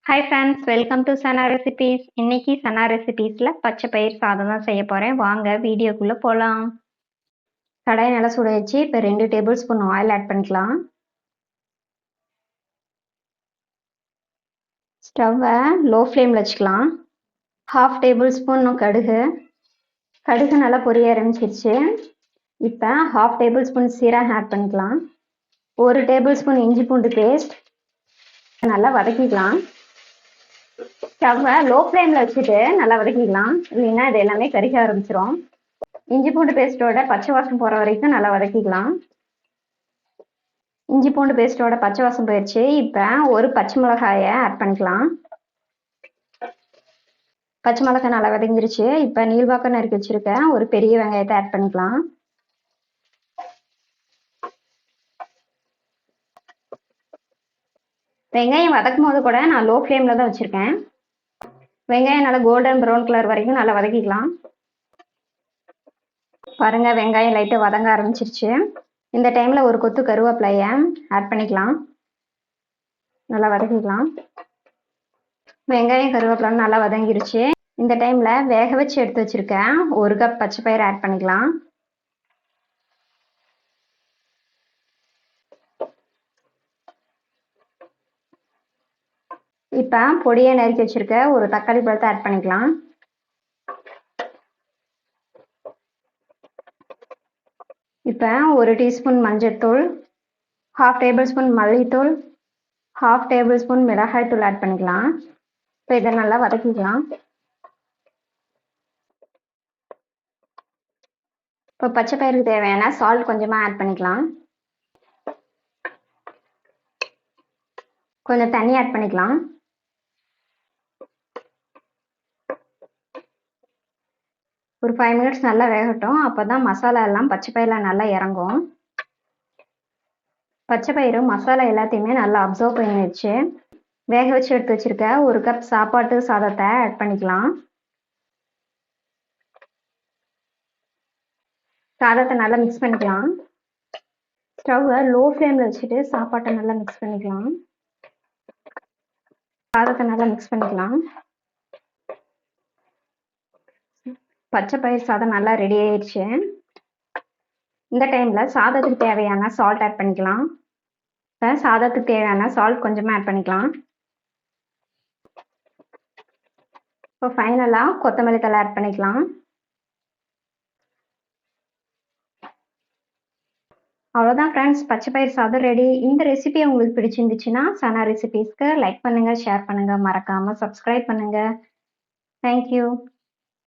Hi friends, welcome to Sana recipes. இன்னைக்கு சனா ரெசிபீஸில் பச்சை பயிர் சாதம் தான் செய்ய போகிறேன். வாங்க வீடியோக்குள்ளே போகலாம். கடாய் நல்லா சுட வச்சு இப்போ 2 டேபிள் ஸ்பூன் ஆயில் ஆட் பண்ணிக்கலாம். ஸ்டவ்வை லோ ஃப்ளேமில் வச்சுக்கலாம். 1/2 டேபிள் ஸ்பூன் கடுகு நல்லா பொரிய ஆரம்பிச்சிருச்சு. இப்போ 1/2 டேபிள் ஸ்பூன் சீரகம் ஆட் பண்ணிக்கலாம். 1 டேபிள் ஸ்பூன் இஞ்சி பூண்டு பேஸ்ட் நல்லா வதக்கிக்கலாம். ஸ்டவ்வை லோ ஃப்ளேமில் வச்சுட்டு நல்லா வதக்கிக்கலாம், இல்லைன்னா இது எல்லாமே கருக ஆரம்பிச்சிடும். இஞ்சி பூண்டு பேஸ்ட்டோட பச்சை வாசம் போகிற வரைக்கும் நல்லா வதக்கிக்கலாம். இஞ்சி பூண்டு பேஸ்ட்டோட பச்சை வாசம் போயிடுச்சு. இப்போ ஒரு பச்சை மிளகாயை ஆட் பண்ணிக்கலாம். பச்சை மிளகாய் நல்லா வதங்கிருச்சு. இப்போ நீள்வாக்க நறுக்கி வச்சிருக்கேன் ஒரு பெரிய வெங்காயத்தை ஆட் பண்ணிக்கலாம். வெங்காயம் வதக்கும் போது கூட நான் லோ ஃப்ளேமில் தான் வச்சுருக்கேன். வெங்காயம் நல்லா கோல்டன் ப்ரௌன் கலர் வரைக்கும் நல்லா வதக்கிக்கலாம். பாருங்க, வெங்காயம் லைட்டாக வதங்க ஆரம்பிச்சிருச்சு. இந்த டைமில் ஒரு கொத்து கருவேப்பிலையை ஆட் பண்ணிக்கலாம். நல்லா வதக்கிக்கலாம். வெங்காயம் கருவேப்பிலை நல்லா வதங்கிருச்சு. இந்த டைமில் வேக வச்சு எடுத்து வச்சுருக்கேன் 1 கப் பச்சை பயிர் ஆட் பண்ணிக்கலாம். இப்போ பொடியை நறுக்கி வச்சுருக்க ஒரு தக்காளி பழத்தை ஆட் பண்ணிக்கலாம். இப்போ 1 டீஸ்பூன் மஞ்சள்தூள், 1/2 டேபிள் ஸ்பூன் மல்லித்தூள், 1/2 டேபிள் ஸ்பூன் மிளகாய் தூள் ஆட் பண்ணிக்கலாம். இப்போ இதை நல்லா வதக்கிக்கலாம். இப்போ பச்சை பயிருக்கு தேவையான சால்ட் கொஞ்சமாக ஆட் பண்ணிக்கலாம். கொஞ்சம் தண்ணி ஆட் பண்ணிக்கலாம். ஒரு 5 மினிட்ஸ் நல்லா வேகட்டும். அப்போ தான் மசாலா எல்லாம் பச்சை பயிரில் நல்லா இறங்கும். பச்சை பயிறு மசாலா எல்லாத்தையுமே நல்லா அப்சர்வ் பண்ணிடுச்சு. வேக வச்சு எடுத்து வச்சிருக்க 1 கப் சாப்பாட்டு சாதத்தை ஆட் பண்ணிக்கலாம். சாதத்தை நல்லா மிக்ஸ் பண்ணிக்கலாம். ஸ்டவ்வை லோ ஃப்ளேமில் வச்சுட்டு சாப்பாட்டை நல்லா மிக்ஸ் பண்ணிக்கலாம். சாதத்தை நல்லா மிக்ஸ் பண்ணிக்கலாம். பச்சை பயிர் சாதம் நல்லா ரெடி ஆயிடுச்சு. இந்த டைமில் சாதத்துக்கு தேவையான சால்ட் ஆட் பண்ணிக்கலாம். இப்போ சாதத்துக்கு தேவையான சால்ட் கொஞ்சமாக ஆட் பண்ணிக்கலாம். இப்போ ஃபைனலாக கொத்தமல்லி தழை ஆட் பண்ணிக்கலாம். அவ்வளோதான் ஃப்ரெண்ட்ஸ், பச்சை பயிர் சாதம் ரெடி. இந்த ரெசிபி உங்களுக்கு பிடிச்சிருந்துச்சுன்னா சனா ரெசிபீஸ்க்கு லைக் பண்ணுங்கள், ஷேர் பண்ணுங்கள், மறக்காமல் சப்ஸ்கிரைப் பண்ணுங்கள். தேங்க்யூ.